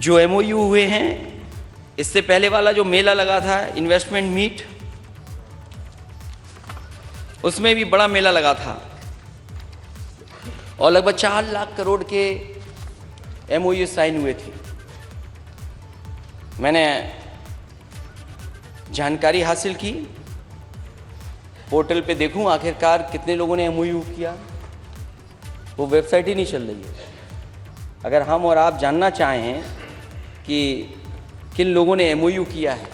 जो एमओयू हुए हैं, इससे पहले वाला जो मेला लगा था इन्वेस्टमेंट मीट, उसमें भी बड़ा मेला लगा था और लगभग 4 लाख करोड़ के एमओयू साइन हुए थे। मैंने जानकारी हासिल की, पोर्टल पे देखूं आखिरकार कितने लोगों ने एमओयू किया, वो वेबसाइट ही नहीं चल रही है। अगर हम और आप जानना चाहें कि किन लोगों ने एमओयू किया है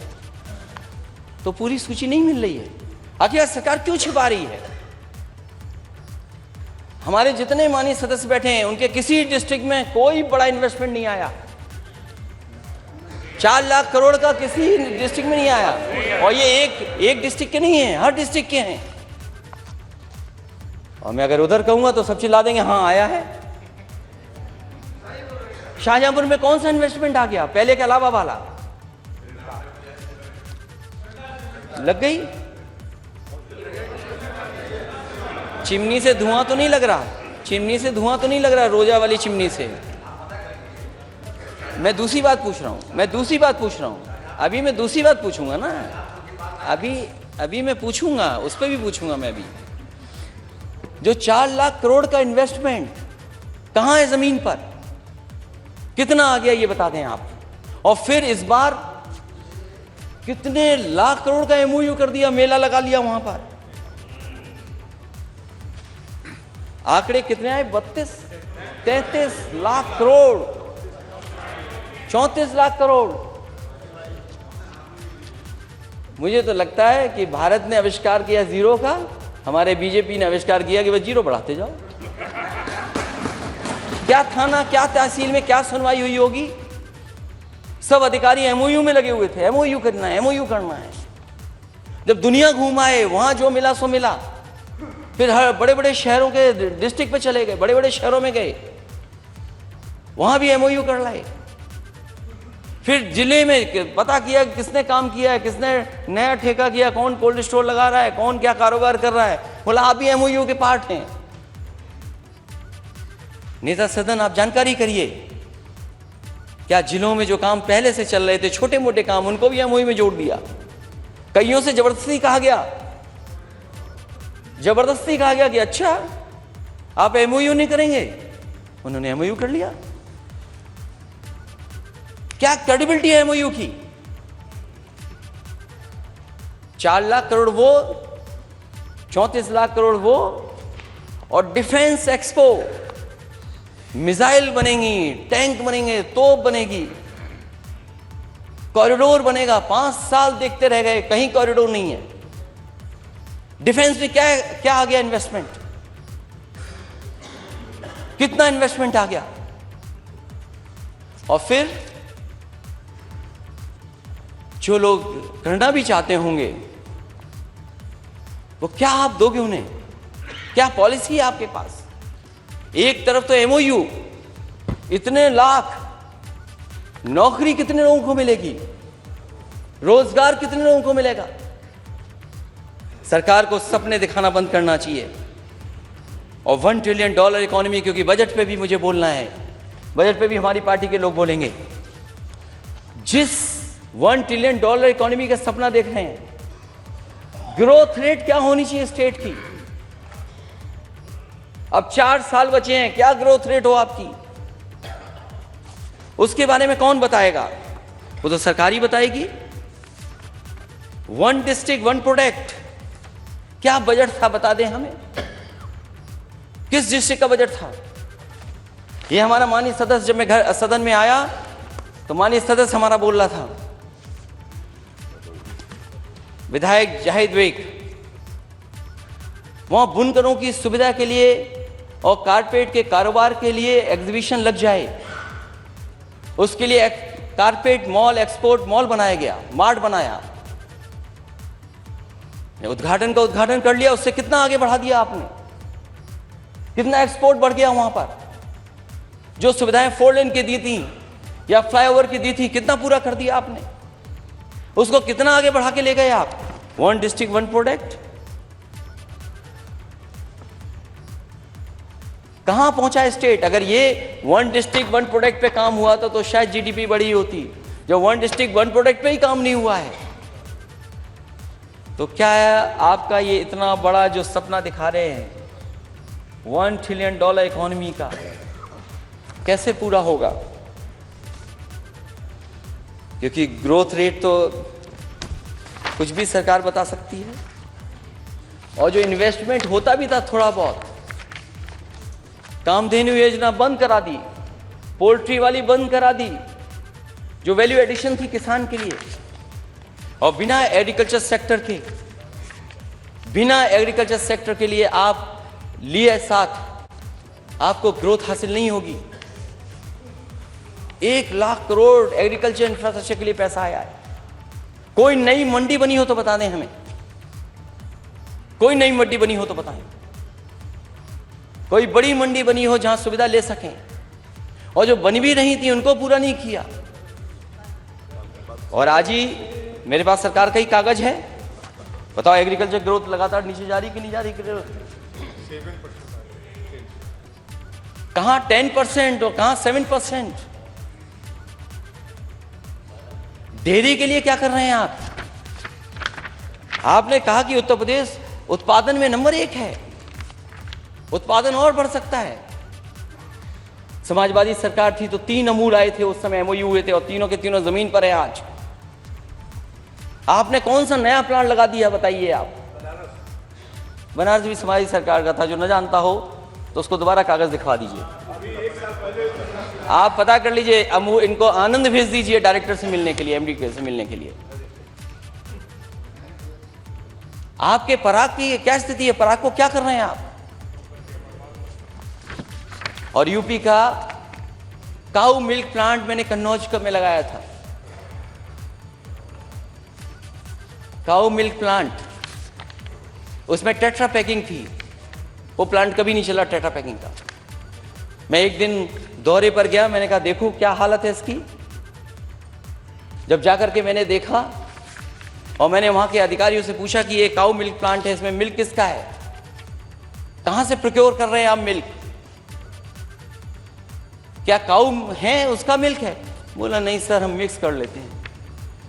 तो पूरी सूची नहीं मिल रही है। आखिर सरकार क्यों छिपा रही है? हमारे जितने माननीय सदस्य बैठे हैं उनके किसी डिस्ट्रिक्ट में कोई बड़ा इन्वेस्टमेंट नहीं आया। 4 लाख करोड़ का किसी डिस्ट्रिक्ट में नहीं आया, और ये एक डिस्ट्रिक्ट के नहीं है, हर डिस्ट्रिक्ट के हैं। और मैं अगर उधर कहूंगा तो सब चिल्ला देंगे हाँ आया है। शाहजहांपुर में कौन सा इन्वेस्टमेंट आ गया पहले के अलावा वाला? लग गई। चिमनी से धुआं तो नहीं लग रहा, चिमनी से धुआं तो नहीं लग रहा, रोजा वाली चिमनी से। मैं दूसरी बात पूछ रहा हूं, अभी मैं दूसरी बात पूछूंगा ना, अभी मैं पूछूंगा, उस पर भी पूछूंगा मैं अभी। जो 4 लाख करोड़ का इन्वेस्टमेंट कहां है जमीन पर? कितना आ गया ये बता दें आप। और फिर इस बार कितने लाख करोड़ का एमओयू कर दिया, मेला लगा लिया वहां पर। आंकड़े कितने आए? 33 लाख करोड़, 34 लाख करोड़। मुझे तो लगता है कि भारत ने आविष्कार किया जीरो का, हमारे बीजेपी ने आविष्कार किया कि बस जीरो बढ़ाते जाओ। क्या थाना, क्या तहसील में क्या सुनवाई हुई होगी? सब अधिकारी एमओयू में लगे हुए थे, एमओयू करना है, एमओयू करना है। जब दुनिया घूम आए, वहां जो मिला सो मिला। फिर हर बड़े बड़े शहरों के डिस्ट्रिक्ट पे चले गए, बड़े बड़े शहरों में गए, वहां भी एमओयू कर लाए। फिर जिले में पता किया किसने काम किया है, किसने नया ठेका किया, कौन कोल्ड स्टोर लगा रहा है, कौन क्या कारोबार कर रहा है। बोला आप भी एमओयू के पार्ट हैं। नेता सदन आप जानकारी करिए, क्या जिलों में जो काम पहले से चल रहे थे, छोटे मोटे काम, उनको भी एमओयू में जोड़ दिया। कईयों से जबरदस्ती कहा गया कि अच्छा आप एमओयू नहीं करेंगे, उन्होंने एमओयू कर लिया। क्या क्रेडिबिलिटी है एमओयू की? 4 लाख करोड़ वो, 34 लाख करोड़ वो, और डिफेंस एक्सपो, मिसाइल बनेंगी, टैंक बनेंगे, तोप बनेगी, कॉरिडोर बनेगा। 5 साल देखते रह गए, कहीं कॉरिडोर नहीं है। डिफेंस में क्या आ गया इन्वेस्टमेंट? कितना इन्वेस्टमेंट आ गया? और फिर जो लोग करना भी चाहते होंगे वो क्या आप दोगे उन्हें? क्या पॉलिसी है आपके पास? एक तरफ तो एमओयू, इतने लाख, नौकरी कितने लोगों को मिलेगी, रोजगार कितने लोगों को मिलेगा? सरकार को सपने दिखाना बंद करना चाहिए। और $1 ट्रिलियन इकोनॉमी, क्योंकि बजट पे भी मुझे बोलना है, बजट पे भी हमारी पार्टी के लोग बोलेंगे। जिस $1 ट्रिलियन इकोनॉमी का सपना देख रहे हैं, ग्रोथ रेट क्या होनी चाहिए स्टेट की? अब 4 साल बचे हैं, क्या ग्रोथ रेट हो आपकी? उसके बारे में कौन बताएगा? वो तो सरकार ही बताएगी। 1 डिस्ट्रिक्ट 1 प्रोडक्ट, क्या बजट था बता दें हमें? किस डिस्ट्रिक्ट का बजट था? ये हमारा माननीय सदस्य, जब मैं सदन में आया तो माननीय सदस्य हमारा बोल रहा था, विधायक जाहिद बेग, वहां बुनकरों की सुविधा के लिए और कारपेट के कारोबार के लिए एग्जीबिशन लग जाए, उसके लिए कारपेट मॉल, एक्सपोर्ट मॉल बनाया गया, मार्ट बनाया। उद्घाटन कर लिया, उससे कितना आगे बढ़ा दिया आपने? कितना एक्सपोर्ट बढ़ गया वहां पर? जो सुविधाएं 4 लेन की दी थी या फ्लाईओवर की दी थी, कितना पूरा कर दिया आपने? उसको कितना आगे बढ़ा के ले गए आप? 1 डिस्ट्रिक्ट 1 प्रोडक्ट। कहां पहुंचा स्टेट? अगर ये वन डिस्ट्रिक्ट वन प्रोडक्ट पे काम हुआ था तो शायद जीडीपी बढ़ी होती। जो वन डिस्ट्रिक्ट वन प्रोडक्ट पे ही काम नहीं हुआ है, तो क्या है आपका ये इतना बड़ा जो सपना दिखा रहे हैं $1 ट्रिलियन इकोनॉमी का, कैसे पूरा होगा? क्योंकि ग्रोथ रेट तो कुछ भी सरकार बता सकती है, और जो इन्वेस्टमेंट होता भी था थोड़ा बहुत, कामधेनु योजना बंद करा दी, पोल्ट्री वाली बंद करा दी, जो वैल्यू एडिशन थी किसान के लिए। और बिना एग्रीकल्चर सेक्टर के लिए आप लिए साथ, आपको ग्रोथ हासिल नहीं होगी। 1 लाख करोड़ एग्रीकल्चर इंफ्रास्ट्रक्चर के लिए पैसा आया है। कोई नई मंडी बनी हो तो बता दें हमें, कोई नई मंडी बनी हो तो बताएं, कोई बड़ी मंडी बनी हो जहां सुविधा ले सकें। और जो बनी भी नहीं थी उनको पूरा नहीं किया। और आज ही मेरे पास सरकार का ही कागज है, बताओ एग्रीकल्चर ग्रोथ लगातार नीचे जा रही कि नहीं जा रही? कहां 10% और कहां 7%? डेयरी के लिए क्या कर रहे हैं आप? आपने कहा कि उत्तर प्रदेश उत्पादन में नंबर 1 है, उत्पादन और बढ़ सकता है। समाजवादी सरकार थी तो 3 अमूल आए थे, उस समय एमओयू हुए थे, और तीनों के तीनों जमीन पर है आज। आपने कौन सा नया प्लान लगा दिया बताइए आप? बनारस भी समाजवादी सरकार का था। जो न जानता हो तो उसको दोबारा कागज दिखवा दीजिए, आप पता कर लीजिए। अमूल इनको आनंद भेज दीजिए डायरेक्टर से मिलने के लिए, एमडी से मिलने के लिए। आपके पराग की क्या स्थिति है? पराग को क्या कर रहे हैं आप? और यूपी का काऊ मिल्क प्लांट मैंने कन्नौज में लगाया था। काऊ मिल्क प्लांट, उसमें टेट्रा पैकिंग थी, वो प्लांट कभी नहीं चला टेट्रा पैकिंग का। मैं एक दिन दौरे पर गया, मैंने कहा देखो क्या हालत है इसकी। जब जाकर के मैंने देखा और मैंने वहां के अधिकारियों से पूछा कि ये काऊ मिल्क प्लांट है, इसमें मिल्क किसका है, कहां से प्रोक्योर कर रहे हैं आप मिल्क, क्या काऊ है उसका मिल्क है? बोला नहीं सर, हम मिक्स कर लेते हैं।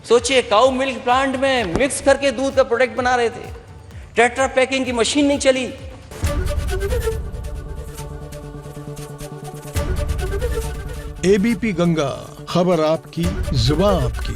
सोचिए, काऊ मिल्क प्लांट में मिक्स करके दूध का प्रोडक्ट बना रहे थे। टेट्रा पैकिंग की मशीन नहीं चली। एबीपी गंगा, खबर आपकी, जुबान आपकी।